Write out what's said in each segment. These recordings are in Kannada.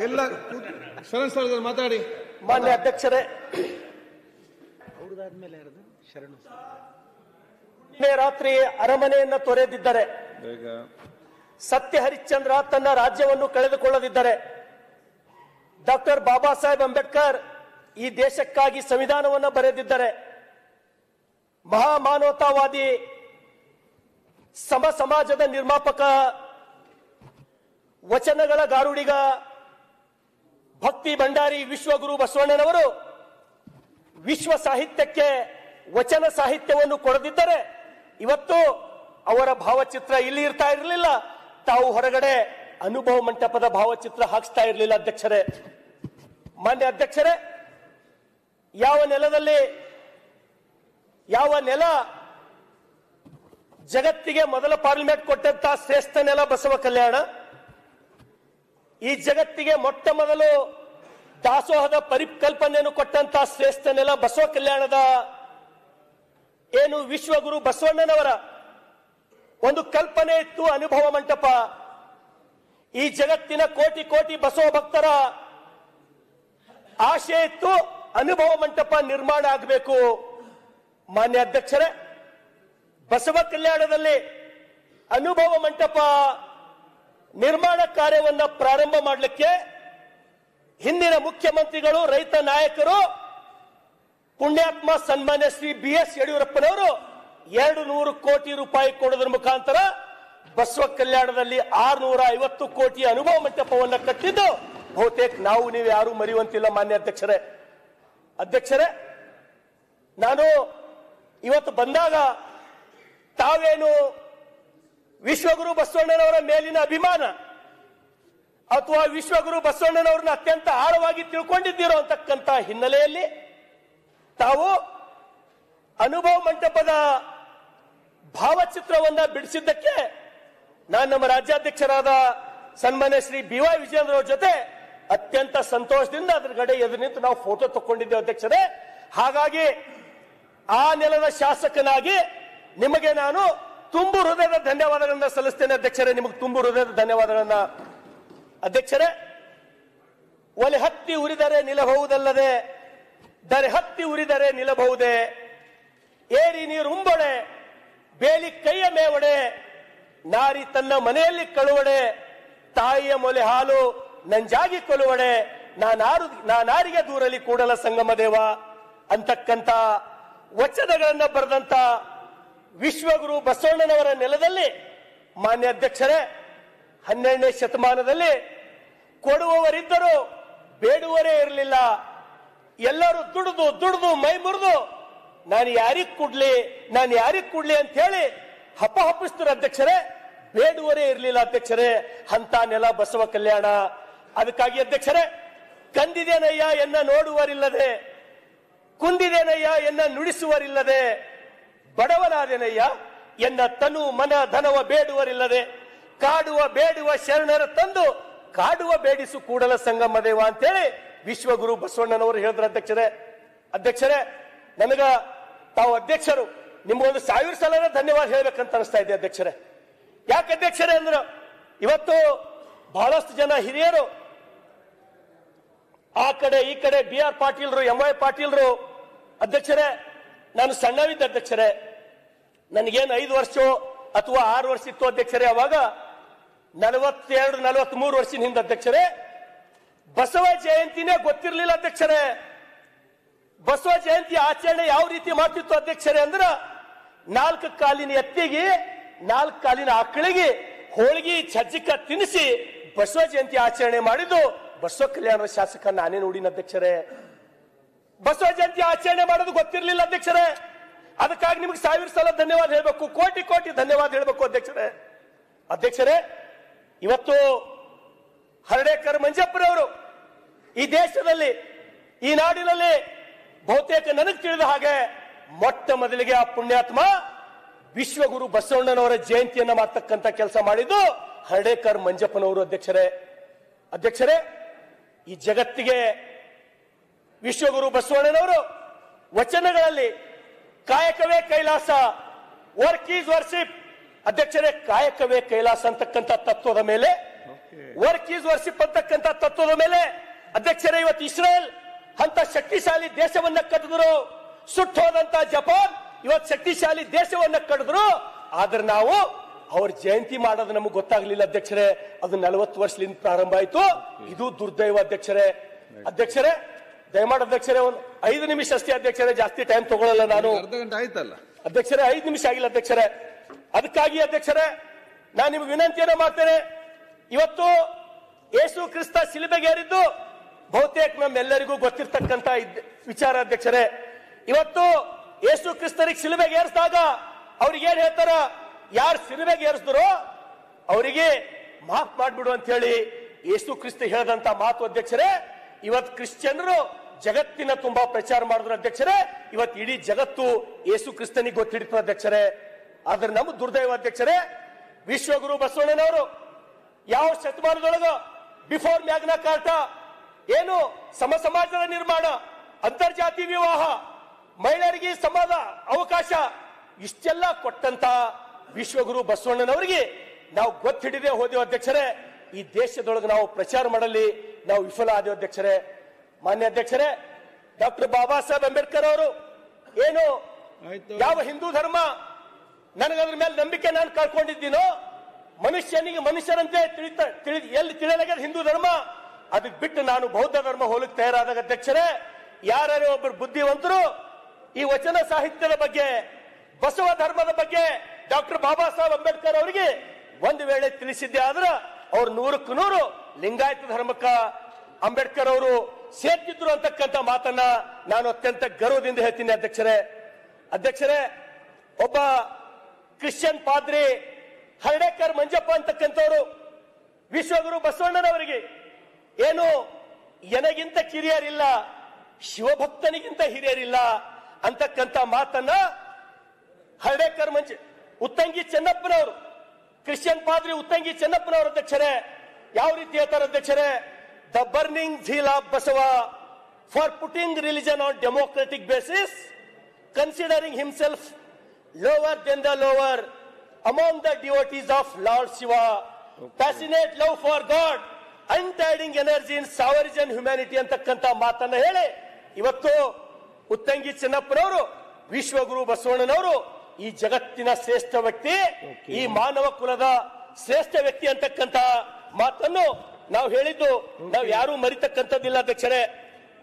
ಎಲ್ಲ ಶರಣ್ ಸರ್ ಮಾತಾಡಿ. ಮಾನ್ಯ ಅಧ್ಯಕ್ಷರೇ, ರಾತ್ರಿ ಅರಮನೆಯನ್ನ ತೊರೆದಿದ್ದರೆ, ಸತ್ಯ ಹರಿಶ್ಚಂದ್ರ ತನ್ನ ರಾಜ್ಯವನ್ನು ಕಳೆದುಕೊಳ್ಳದಿದ್ದರೆ, ಡಾಕ್ಟರ್ ಬಾಬಾ ಸಾಹೇಬ್ ಅಂಬೇಡ್ಕರ್ ಈ ದೇಶಕ್ಕಾಗಿ ಸಂವಿಧಾನವನ್ನು ಬರೆದಿದ್ದರೆ, ಮಹಾಮಾನವತಾವಾದಿ ಸಮ ಸಮಾಜದ ನಿರ್ಮಾಪಕ, ವಚನಗಳ ಗಾರುಡಿಗ, ಭಕ್ತಿ ಭಂಡಾರಿ ವಿಶ್ವಗುರು ಬಸವಣ್ಣನವರು ವಿಶ್ವ ಸಾಹಿತ್ಯಕ್ಕೆ ವಚನ ಸಾಹಿತ್ಯವನ್ನು ಕೊಡದಿದ್ದರೆ ಇವತ್ತು ಅವರ ಭಾವಚಿತ್ರ ಇಲ್ಲಿ ಇರ್ತಾ ಇರಲಿಲ್ಲ. ತಾವು ಹೊರಗಡೆ ಅನುಭವ ಮಂಟಪದ ಭಾವಚಿತ್ರ ಹಾಕಿಸ್ತಾ ಇರಲಿಲ್ಲ. ಅಧ್ಯಕ್ಷರೇ, ಮಾನ್ಯ ಅಧ್ಯಕ್ಷರೇ, ಯಾವ ನೆಲ ಜಗತ್ತಿಗೆ ಮೊದಲ ಪಾರ್ಲಿಮೆಂಟ್ ಕೊಟ್ಟಂತ ಶ್ರೇಷ್ಠ ನೆಲ ಬಸವ ಕಲ್ಯಾಣ, ಈ ಜಗತ್ತಿಗೆ ಮೊಟ್ಟ ಮೊದಲು ದಾಸೋಹದ ಪರಿಕಲ್ಪನೆಯನ್ನು ಕೊಟ್ಟಂತ ಶ್ರೇಷ್ಠ ನೆಲ ಬಸವ ಕಲ್ಯಾಣದ ಏನು ವಿಶ್ವಗುರು ಬಸವಣ್ಣನವರ ಒಂದು ಕಲ್ಪನೆ ಇತ್ತು, ಅನುಭವ ಮಂಟಪ. ಈ ಜಗತ್ತಿನ ಕೋಟಿ ಕೋಟಿ ಬಸವ ಭಕ್ತರ ಆಶೆ ಇತ್ತು, ಅನುಭವ ಮಂಟಪ ನಿರ್ಮಾಣ ಆಗಬೇಕು. ಮಾನ್ಯ ಅಧ್ಯಕ್ಷರೇ, ಬಸವ ಕಲ್ಯಾಣದಲ್ಲಿ ಅನುಭವ ಮಂಟಪ ನಿರ್ಮಾಣ ಕಾರ್ಯವನ್ನ ಪ್ರಾರಂಭ ಮಾಡಲಿಕ್ಕೆ ಹಿಂದಿನ ಮುಖ್ಯಮಂತ್ರಿಗಳು, ರೈತ ನಾಯಕರು, ಪುಣ್ಯಾತ್ಮ ಸನ್ಮಾನ್ಯ ಶ್ರೀ BS ಯಡಿಯೂರಪ್ಪನವರು 200 ಕೋಟಿ ರೂಪಾಯಿ ಕೊಡೋದ್ರ ಮುಖಾಂತರ ಬಸವ ಕಲ್ಯಾಣದಲ್ಲಿ 650 ಕೋಟಿ ಅನುಭವ ಮಂಟಪವನ್ನು ಕಟ್ಟಿದ್ದು ಬಹುತೇಕ ನಾವು ನೀವು ಯಾರು ಮರೆಯುವಂತಿಲ್ಲ. ಮಾನ್ಯ ಅಧ್ಯಕ್ಷರೇ, ನಾನು ಇವತ್ತು ಬಂದಾಗ ತಾವೇನು ವಿಶ್ವಗುರು ಬಸವಣ್ಣನವರ ಮೇಲಿನ ಅಭಿಮಾನ ಅಥವಾ ವಿಶ್ವಗುರು ಬಸವಣ್ಣನವರನ್ನ ಅತ್ಯಂತ ಆಳವಾಗಿ ತಿಳ್ಕೊಂಡಿದ್ದೀರೋ ಅಂತಕ್ಕಂಥ ಹಿನ್ನೆಲೆಯಲ್ಲಿ ತಾವು ಅನುಭವ ಮಂಟಪದ ಭಾವಚಿತ್ರವನ್ನ ಬಿಡಿಸಿದ್ದಕ್ಕೆ ನಾನು ನಮ್ಮ ರಾಜ್ಯಾಧ್ಯಕ್ಷರಾದ ಸನ್ಮಾನ್ಯ ಶ್ರೀ BY ವಿಜಯೇಂದ್ರ ಅವರ ಜೊತೆ ಅತ್ಯಂತ ಸಂತೋಷದಿಂದ ಅದ್ರ ಗಡೆ ಎದುರು ನಿಂತು ನಾವು ಫೋಟೋ ತಗೊಂಡಿದ್ದೇವೆ. ಅಧ್ಯಕ್ಷರೇ, ಹಾಗಾಗಿ ಆ ನೆಲದ ಶಾಸಕನಾಗಿ ನಿಮಗೆ ನಾನು ತುಂಬು ಹೃದಯದ ಧನ್ಯವಾದಗಳನ್ನ ಸಲ್ಲಿಸ್ತೇನೆ. ಅಧ್ಯಕ್ಷರೇ, ನಿಮಗೆ ತುಂಬು ಹೃದಯದ ಧನ್ಯವಾದಗಳನ್ನ. ಅಧ್ಯಕ್ಷರೇ, ಒಲೆ ಹತ್ತಿ ಉರಿದರೆ ನಿಲ್ಲಬಹುದಲ್ಲದೆ ದರೆ ಹತ್ತಿ ಉರಿದರೆ ನಿಲ್ಲಬಹುದೇ, ಏರಿ ನೀರು ಉಂಬೊಡೆ ಬೇಲಿ ಕೈಯ ಮೇವಡೆ, ನಾರಿ ತನ್ನ ಮನೆಯಲ್ಲಿ ಕಳುವಡೆ, ತಾಯಿಯ ಮೊಲೆ ಹಾಲು ನಂಜಾಗಿ ಕೊಲುವಡೆ, ನಾನಾರಿಗೆ ದೂರಲಿ ಕೂಡಲ ಸಂಗಮ ದೇವ ಅಂತಕ್ಕಂಥ ವಚನಗಳನ್ನ ಬರೆದಂತ ವಿಶ್ವಗುರು ಬಸವಣ್ಣನವರ ನೆಲದಲ್ಲಿ ಮಾನ್ಯ ಅಧ್ಯಕ್ಷರೇ, 12ನೇ ಶತಮಾನದಲ್ಲಿ ಕೊಡುವವರಿದ್ದರೂ ಬೇಡುವರೇ ಇರಲಿಲ್ಲ. ಎಲ್ಲರೂ ದುಡಿದು ಮೈ ಮುರಿದು ನಾನು ಯಾರಿಗ್ ಕೊಡ್ಲಿ ಅಂತ ಹೇಳಿ ಹಪ್ಪಿಸ್ತಾರೆ. ಅಧ್ಯಕ್ಷರೇ, ಬೇಡುವರೇ ಇರಲಿಲ್ಲ. ಅಧ್ಯಕ್ಷರೇ, ಅಂತ ನೆಲ ಬಸವ ಕಲ್ಯಾಣ. ಅದಕ್ಕಾಗಿ ಅಧ್ಯಕ್ಷರೇ, ಕಂದಿದೇನಯ್ಯ ಎನ್ನ ನೋಡುವರಿಲ್ಲದೆ, ಕುಂದಿದೇನಯ್ಯ ಎನ್ನ ನುಡಿಸುವರಿಲ್ಲದೆ, ಬಡವನಾದೇನಯ್ಯ ಎನ್ನ ತನು ಮನ ಧನವ ಬೇಡುವರಿಲ್ಲದೆ, ಕಾಡುವ ಬೇಡುವ ಶರಣರ ತಂದು ಕಾಡುವ ಬೇಡಿಸು ಕೂಡಲ ಸಂಗಮ ದೇವ ಅಂತೇಳಿ ವಿಶ್ವಗುರು ಬಸವಣ್ಣನವರು ಹೇಳಿದ್ರು. ಅಧ್ಯಕ್ಷರೇ, ನನಗ ತಾವು ಅಧ್ಯಕ್ಷರು ನಿಮ್ಗೊಂದು 1000 ಸಲ ಧನ್ಯವಾದ ಹೇಳ್ಬೇಕಂತ ಅನಿಸ್ತಾ ಇದೆ. ಅಧ್ಯಕ್ಷರೇ, ಯಾಕೆ ಅಧ್ಯಕ್ಷರೇ ಅಂದ್ರೆ ಇವತ್ತು ಬಹಳಷ್ಟು ಜನ ಹಿರಿಯರು ಆ ಕಡೆ ಈ ಕಡೆ BR ಪಾಟೀಲ್ರು, MY ಪಾಟೀಲ್ರು. ಅಧ್ಯಕ್ಷರೇ, ನಾನು ಸಣ್ಣವಿದ್ದ ಅಧ್ಯಕ್ಷರೇ, ನನಗೇನು 5 ವರ್ಷ ಅಥವಾ 6 ವರ್ಷ ಇತ್ತು ಅಧ್ಯಕ್ಷರೇ. ಅವಾಗ 42-43 ವರ್ಷದ ಹಿಂದೆ ಅಧ್ಯಕ್ಷರೇ, ಬಸವ ಜಯಂತಿನೇ ಗೊತ್ತಿರಲಿಲ್ಲ ಅಧ್ಯಕ್ಷರೇ. ಬಸವ ಜಯಂತಿ ಆಚರಣೆ ಯಾವ ರೀತಿ ಮಾಡ್ತಿತ್ತು ಅಧ್ಯಕ್ಷರೇ ಅಂದ್ರೆ 4 ಕಾಲಿನ ಎತ್ತಿಗೆ 4 ಕಾಲಿನ ಆಕಳಿಗೆ ಹೋಳಿಗೆ ಚಜ್ಜಿಕ ತಿನ್ನಿಸಿ ಬಸವ ಜಯಂತಿ ಆಚರಣೆ ಮಾಡಿದ್ದು ಬಸವ ಕಲ್ಯಾಣದ ಶಾಸಕ ನಾನೇ ನೋಡಿನ ಅಧ್ಯಕ್ಷರೇ. ಬಸವ ಜಯಂತಿ ಆಚರಣೆ ಮಾಡೋದು ಗೊತ್ತಿರಲಿಲ್ಲ ಅಧ್ಯಕ್ಷರೇ. ಅದಕ್ಕಾಗಿ ನಿಮಗೆ 1000 ಸಲ ಧನ್ಯವಾದ ಹೇಳಬೇಕು, ಕೋಟಿ ಕೋಟಿ ಧನ್ಯವಾದ ಹೇಳಬೇಕು ಅಧ್ಯಕ್ಷರೇ. ಇವತ್ತು ಹರ್ಡೇಕರ್ ಮಂಜಪ್ಪರವರು ಈ ದೇಶದಲ್ಲಿ, ಈ ನಾಡಿನಲ್ಲಿ ಬಹುತೇಕ ನನಗೆ ತಿಳಿದ ಹಾಗೆ ಮೊಟ್ಟ ಮೊದಲಿಗೆ ಆ ಪುಣ್ಯಾತ್ಮ ವಿಶ್ವಗುರು ಬಸವಣ್ಣನವರ ಜಯಂತಿಯನ್ನ ಮಾಡ್ತಕ್ಕಂಥ ಕೆಲಸ ಮಾಡಿದ್ದು ಹರ್ಡೇಕರ್ ಮಂಜಪ್ಪನವರು. ಅಧ್ಯಕ್ಷರೇ, ಈ ಜಗತ್ತಿಗೆ ವಿಶ್ವಗುರು ಬಸವಣ್ಣನವರು ವಚನಗಳಲ್ಲಿ ಕಾಯಕವೇ ಕೈಲಾಸ, ವರ್ಕ್ ಈಸ್ ವರ್ಶಿಪ್. ಅಧ್ಯಕ್ಷರೇ, ಕಾಯಕವೇ ಕೈಲಾಸ ಅಂತಕ್ಕಂಥ ತತ್ವದ ಮೇಲೆ ವರ್ಕ್ ಈಸ್ ವರ್ಶಿಪ್ ಅಂತಕ್ಕಂಥ ತತ್ವದ ಮೇಲೆ ಅಧ್ಯಕ್ಷರೇ ಇವತ್ತು ಇಸ್ರೇಲ್ ಅಂತ ಶಕ್ತಿಶಾಲಿ ದೇಶವನ್ನ ಕಟ್ಟಿದ್ರು, ಸುಟ್ಟು ಹೋದಂತ ಜಪಾನ್ ಇವತ್ತು ಶಕ್ತಿಶಾಲಿ ದೇಶವನ್ನ ಕಟ್ಟಿದ್ರು. ಆದ್ರೆ ನಾವು ಅವ್ರ ಜಯಂತಿ ಮಾಡೋದು ನಮಗೆ ಗೊತ್ತಾಗ್ಲಿಲ್ಲ ಅಧ್ಯಕ್ಷರೇ. ಅದು 40 ವರ್ಷದಿಂದ ಪ್ರಾರಂಭ ಆಯ್ತು. ಇದು ದುರ್ದೈವ ಅಧ್ಯಕ್ಷರೇ. ಅಧ್ಯಕ್ಷರೇ ದಯಮಾಡಿ ಅಧ್ಯಕ್ಷರೇ ಒಂದು 5 ನಿಮಿಷ ಅಷ್ಟೇ ಅಧ್ಯಕ್ಷರೇ, ಜಾಸ್ತಿ ಟೈಮ್ ತಗೊಳ್ಳಲ್ಲ ನಾನು. ಅರ್ಧ ಗಂಟೆ ಆಯ್ತಲ್ಲ ಅಧ್ಯಕ್ಷರೇ, 5 ನಿಮಿಷ ಆಗಿಲ್ಲ ಅಧ್ಯಕ್ಷರೇ. ಅದಕ್ಕಾಗಿ ಅಧ್ಯಕ್ಷರೇ ನಾನು ನಿಮ್ಗೆ ವಿನಂತಿಯನ್ನು ಮಾಡ್ತೇನೆ. ಇವತ್ತು ಯೇಸು ಕ್ರಿಸ್ತ ಶಿಲುಬೆಗೇರಿದ್ದು ಬಹುತೇಕ ನಮ್ಮೆಲ್ಲರಿಗೂ ಗೊತ್ತಿರ್ತಕ್ಕಂಥ ವಿಚಾರ ಅಧ್ಯಕ್ಷರೇ. ಇವತ್ತು ಯೇಸು ಕ್ರಿಸ್ತರಿಗೆ ಶಿಲುಬೆಗೆ ಏರಿಸಿದಾಗ ಅವ್ರಿಗೆ ಏನ್ ಹೇಳ್ತಾರ, ಯಾರು ಶಿಲುಬೆಗೆ ಏರಿಸಿದ್ರು ಅವರಿಗೆ ಮಾಫ್ ಮಾಡ್ಬಿಡು ಅಂತ ಹೇಳಿ ಯೇಸು ಕ್ರಿಸ್ತ ಹೇಳಿದಂತ ಮಾತು ಅಧ್ಯಕ್ಷರೇ. ಇವತ್ತು ಕ್ರಿಶ್ಚಿಯನರು ಜಗತ್ತಿನ ತುಂಬಾ ಪ್ರಚಾರ ಮಾಡಿದ್ರು ಅಧ್ಯಕ್ಷರೇ. ಇವತ್ತು ಇಡೀ ಜಗತ್ತು ಯೇಸು ಕ್ರಿಸ್ತನಿಗೆ ಗೊತ್ತಿಡ್ತು ಅಧ್ಯಕ್ಷರೇ. ಆದ್ರೆ ನಮ್ಮ ದುರ್ದೈವ ಅಧ್ಯಕ್ಷರೇ, ವಿಶ್ವಗುರು ಬಸವಣ್ಣನವರು ಯಾವ ಶತಮಾನದೊಳಗ ಬಿಫೋರ್ ಮ್ಯಾಗ್ನಾ ಕಾರ್ಟಾ ಏನು ಸಮ ಸಮಾಜದ ನಿರ್ಮಾಣ, ಅಂತರ್ಜಾತಿ ವಿವಾಹ, ಮಹಿಳೆಯರಿಗೆ ಸಮಾನ ಅವಕಾಶ ಇಷ್ಟೆಲ್ಲ ಕೊಟ್ಟಂತ ವಿಶ್ವಗುರು ಬಸವಣ್ಣನವರಿಗೆ ನಾವು ಗೊತ್ತಿಡದೆ ಹೋದೆವು ಅಧ್ಯಕ್ಷರೇ. ಈ ದೇಶದೊಳಗೆ ನಾವು ಪ್ರಚಾರ ಮಾಡಲಿ ನಾವು ವಿಫಲ ಆದೇವು ಅಧ್ಯಕ್ಷರೇ. ಮಾನ್ಯ ಅಧ್ಯಕ್ಷರೇ, ಡಾಕ್ಟರ್ ಬಾಬಾ ಸಾಹೇಬ್ ಅಂಬೇಡ್ಕರ್ ಅವರು ಏನು ಯಾವ ಹಿಂದೂ ಧರ್ಮ ನನಗದ್ರ ಮೇಲೆ ನಂಬಿಕೆ ನಾನು ಕಳ್ಕೊಂಡಿದ್ದೀನೋ, ಮನುಷ್ಯನಿಗೆ ಮನುಷ್ಯರಂತೆ ಎಲ್ಲಿ ತಿಳಿಯಲಾಗ್ಯದ ಹಿಂದೂ ಧರ್ಮ, ಅದಕ್ಕೆ ಬಿಟ್ಟು ನಾನು ಬೌದ್ಧ ಧರ್ಮ ಹೋಲಕ್ಕೆ ತಯಾರಾದಾಗ ಅಧ್ಯಕ್ಷರೇ, ಯಾರ್ಯಾರು ಒಬ್ಬರು ಬುದ್ಧಿವಂತರು ಈ ವಚನ ಸಾಹಿತ್ಯದ ಬಗ್ಗೆ, ಬಸವ ಧರ್ಮದ ಬಗ್ಗೆ ಡಾಕ್ಟರ್ ಬಾಬಾ ಸಾಹೇಬ್ ಅಂಬೇಡ್ಕರ್ ಅವರಿಗೆ ಒಂದು ವೇಳೆ ತಿಳಿಸಿದ್ದೆ ಆದ್ರೆ ಅವ್ರು 100ಕ್ಕೆ 100 ಲಿಂಗಾಯತ ಧರ್ಮಕ್ಕ ಅಂಬೇಡ್ಕರ್ ಅವರು ಸೇರ್ತಿದ್ರು ಅಂತಕ್ಕಂಥ ಮಾತನ್ನ ನಾನು ಅತ್ಯಂತ ಗರ್ವದಿಂದ ಹೇಳ್ತೀನಿ ಅಧ್ಯಕ್ಷರೇ. ಅಧ್ಯಕ್ಷರೇ, ಒಬ್ಬ ಕ್ರಿಶ್ಚಿಯನ್ ಪಾದ್ರಿ ಹರ್ಡೇಕರ್ ಮಂಜಪ್ಪ ಅಂತಕ್ಕಂಥವ್ರು ವಿಶ್ವಗುರು ಬಸವಣ್ಣನವರಿಗೆ ಏನು ಎನಗಿಂತ ಕಿರಿಯರಿಲ್ಲ, ಶಿವಭಕ್ತನಿಗಿಂತ ಹಿರಿಯರಿಲ್ಲ ಅಂತಕ್ಕಂಥ ಮಾತನ್ನ ಹರ್ಡೇಕರ್ ಉತ್ತಂಗಿ ಚೆನ್ನಪ್ಪನವರು, ಕ್ರಿಶ್ಚಿಯನ್ ಪಾದ್ರಿ ಉತ್ತಂಗಿ ಚೆನ್ನಪ್ಪನವರು ಅಧ್ಯಕ್ಷರೇ ಯಾವ ರೀತಿ ಹೇಳ್ತಾರೆ ಅಧ್ಯಕ್ಷರೇ, the burning zeal of Basava for putting religion on democratic basis, considering himself lower than the lower among the devotees of Lord Shiva, passionate love for God, untiring energy in sovereign humanity ಅಂತಕ್ಕಂಥ ಮಾತನ್ನ ಹೇಳಿ ಇವತ್ತು ಉತ್ತಂಗಿ ಚೆನ್ನಪ್ಪನವರು ವಿಶ್ವಗುರು ಬಸವಣ್ಣನವರು ಈ ಜಗತ್ತಿನ ಶ್ರೇಷ್ಠ ವ್ಯಕ್ತಿ, ಈ ಮಾನವ ಕುಲದ ಶ್ರೇಷ್ಠ ವ್ಯಕ್ತಿ ಅಂತಕ್ಕಂಥ ಮಾತನ್ನು ನಾವು ಹೇಳಿದ್ದು ನಾವು ಯಾರು ಮರಿತಕ್ಕಂಥದ್ದಿಲ್ಲ ಅಧ್ಯಕ್ಷರೇ.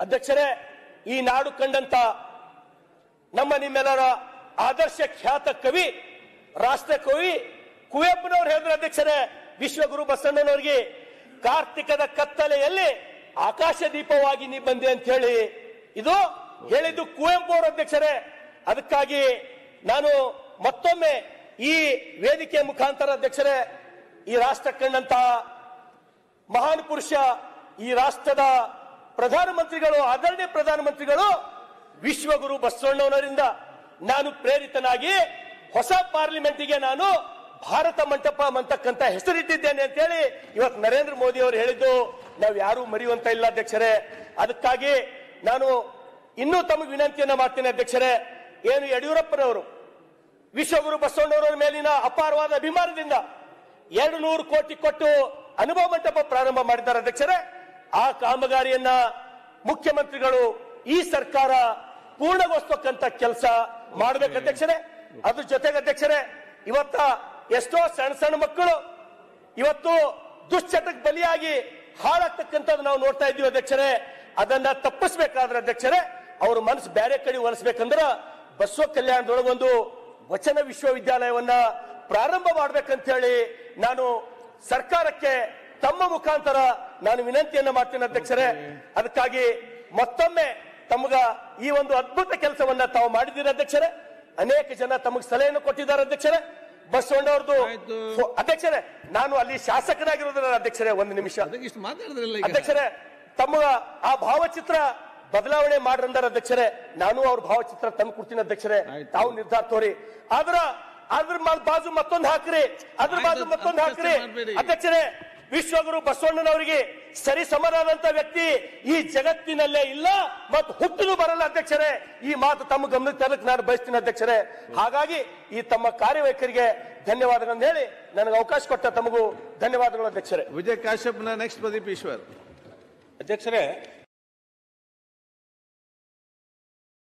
ಅಧ್ಯಕ್ಷರೇ, ಈ ನಾಡು ಕಂಡಂತ ನಮ್ಮ ನಿಮ್ಮೆಲ್ಲರ ಆದರ್ಶ ಖ್ಯಾತ ಕವಿ, ರಾಷ್ಟ್ರ ಕವಿ ಕುವೆಂಪುನವರು ಹೇಳಿದ್ರು ಅಧ್ಯಕ್ಷರೇ ವಿಶ್ವಗುರು ಬಸವಣ್ಣನವರಿಗೆ, ಕಾರ್ತಿಕದ ಕತ್ತಲೆಯಲ್ಲಿ ಆಕಾಶ ದೀಪವಾಗಿ ನೀ ಬಂದೆ ಅಂತ ಹೇಳಿ ಇದು ಹೇಳಿದ್ದು ಕುವೆಂಪು ಅವರು ಅಧ್ಯಕ್ಷರೇ. ಅದಕ್ಕಾಗಿ ನಾನು ಮತ್ತೊಮ್ಮೆ ಈ ವೇದಿಕೆ ಮುಖಾಂತರ ಅಧ್ಯಕ್ಷರೇ ಈ ರಾಷ್ಟ್ರ ಕಂಡಂತಹ ಮಹಾನ್ ಪುರುಷ, ಈ ರಾಷ್ಟ್ರದ ಪ್ರಧಾನಮಂತ್ರಿಗಳು, ಆದರಣೀಯ ಪ್ರಧಾನಮಂತ್ರಿಗಳು ವಿಶ್ವಗುರು ಬಸವಣ್ಣನವರಿಂದ ನಾನು ಪ್ರೇರಿತನಾಗಿ ಹೊಸ ಪಾರ್ಲಿಮೆಂಟಿಗೆ ನಾನು ಭಾರತ ಮಂಟಪ ಅಂತಕ್ಕಂಥ ಹೆಸರಿಟ್ಟಿದ್ದೇನೆ ಅಂತ ಹೇಳಿ ಇವತ್ತು ನರೇಂದ್ರ ಮೋದಿ ಅವರು ಹೇಳಿದ್ದು ನಾವು ಯಾರು ಮರೆಯುವಂತ ಇಲ್ಲ ಅಧ್ಯಕ್ಷರೇ. ಅದಕ್ಕಾಗಿ ನಾನು ಇನ್ನೂ ತಮಗೆ ವಿನಂತಿಯನ್ನ ಮಾಡ್ತೇನೆ ಅಧ್ಯಕ್ಷರೇ. ಏನು ಯಡಿಯೂರಪ್ಪನವರು ವಿಶ್ವಗುರು ಬಸವಣ್ಣವರ ಮೇಲಿನ ಅಪಾರವಾದ ಅಭಿಮಾನದಿಂದ 200 ಕೋಟಿ ಕೊಟ್ಟು ಅನುಭವ ಮಂಟಪ ಪ್ರಾರಂಭ ಮಾಡಿದ್ದಾರೆ ಅಧ್ಯಕ್ಷರೇ. ಆ ಕಾಮಗಾರಿಯನ್ನ ಮುಖ್ಯಮಂತ್ರಿಗಳು, ಈ ಸರ್ಕಾರ ಪೂರ್ಣಗೊಳಿಸತಕ್ಕಂತ ಕೆಲಸ ಮಾಡ್ಬೇಕು ಅಧ್ಯಕ್ಷರೇ. ಅದ್ರ ಜೊತೆಗೆ ಅಧ್ಯಕ್ಷರೇ, ಇವತ್ತ ಎಷ್ಟೋ ಸಣ್ಣ ಸಣ್ಣ ಮಕ್ಕಳು ಇವತ್ತು ದುಶ್ಚಟಕ್ಕೆ ಬಲಿಯಾಗಿ ಹಾಳಾಗ್ತಕ್ಕಂಥದ್ದು ನಾವು ನೋಡ್ತಾ ಇದ್ದೀವಿ ಅಧ್ಯಕ್ಷರೇ. ಅದನ್ನ ತಪ್ಪಿಸ್ಬೇಕಾದ್ರೆ ಅಧ್ಯಕ್ಷರೇ ಅವ್ರ ಮನಸ್ಸು ಬೇರೆ ಕಡೆ ಒಲಿಸ್ಬೇಕಂದ್ರ ಬಸವ ಕಲ್ಯಾಣದೊಳಗೊಂದು ವಚನ ವಿಶ್ವವಿದ್ಯಾಲಯವನ್ನ ಪ್ರಾರಂಭ ಮಾಡ್ಬೇಕಂತ ಹೇಳಿ ನಾನು ಸರ್ಕಾರಕ್ಕೆ ತಮ್ಮ ಮುಖಾಂತರ ನಾನು ವಿನಂತಿಯನ್ನ ಮಾಡ್ತೇನೆ ಅಧ್ಯಕ್ಷರೇ. ಅದಕ್ಕಾಗಿ ಮತ್ತೊಮ್ಮೆ ತಮಗ ಈ ಒಂದು ಅದ್ಭುತ ಕೆಲಸವನ್ನ ತಾವು ಮಾಡಿದ್ದೀರಿ ಅಧ್ಯಕ್ಷರೇ. ಅನೇಕ ಜನ ತಮಗೆ ಸಲಹೆಯನ್ನು ಕೊಟ್ಟಿದ್ದಾರೆ ಅಧ್ಯಕ್ಷರೇ. ಬಸವಣ್ಣವ್ರದ್ದು ಅಧ್ಯಕ್ಷರೇ, ನಾನು ಅಲ್ಲಿ ಶಾಸಕರಾಗಿರೋದ್ರ ಅಧ್ಯಕ್ಷರೇ ಒಂದು ನಿಮಿಷ ಅಧ್ಯಕ್ಷರೇ, ತಮ್ಮ ಆ ಭಾವಚಿತ್ರ ಬದಲಾವಣೆ ಮಾಡ್ರಂದಾರ ಅಧ್ಯಕ್ಷರೇ. ನಾನು ಅವ್ರ ಭಾವಚಿತ್ರ ತಂದು ಕೊಡ್ತೀನಿ ಅಧ್ಯಕ್ಷರೇ, ತಾವು ನಿರ್ಧಾರ ತೋರಿ. ಅದ್ರ ಬಾಜು ಮತ್ತೊಂದು ಹಾಕ್ರಿ, ಅದ್ರ ಬಾಜು ಮತ್ತೊಂದು ಹಾಕ್ರಿ ಅಧ್ಯಕ್ಷರೇ. ವಿಶ್ವಗುರು ಬಸವಣ್ಣನವರಿಗೆ ಸರಿ ಸಮನಾದಂತ ವ್ಯಕ್ತಿ ಈ ಜಗತ್ತಿನಲ್ಲೇ ಇಲ್ಲ ಮತ್ತು ಹುಟ್ಟಲು ಬರಲ್ಲ ಅಧ್ಯಕ್ಷರೇ. ಈ ಮಾತು ತಮ್ಮ ಗಮನಕ್ಕೆ ತರಲಿಕ್ಕೆ ನಾನು ಬಯಸ್ತೀನಿ ಅಧ್ಯಕ್ಷರೇ. ಹಾಗಾಗಿ ಈ ತಮ್ಮ ಕಾರ್ಯವೈಖರಿಗೆ ಧನ್ಯವಾದಗಳನ್ನು ಹೇಳಿ ನನಗೆ ಅವಕಾಶ ಕೊಟ್ಟ ತಮಗೂ ಧನ್ಯವಾದಗಳು ಅಧ್ಯಕ್ಷರೇ. ವಿಜಯ್ ಕಾಶ್ಯಪ್ನ ನೆಕ್ಸ್ಟ್ ಪ್ರದೀಪ್ ಈಶ್ವರ್. ಅಧ್ಯಕ್ಷರೇ,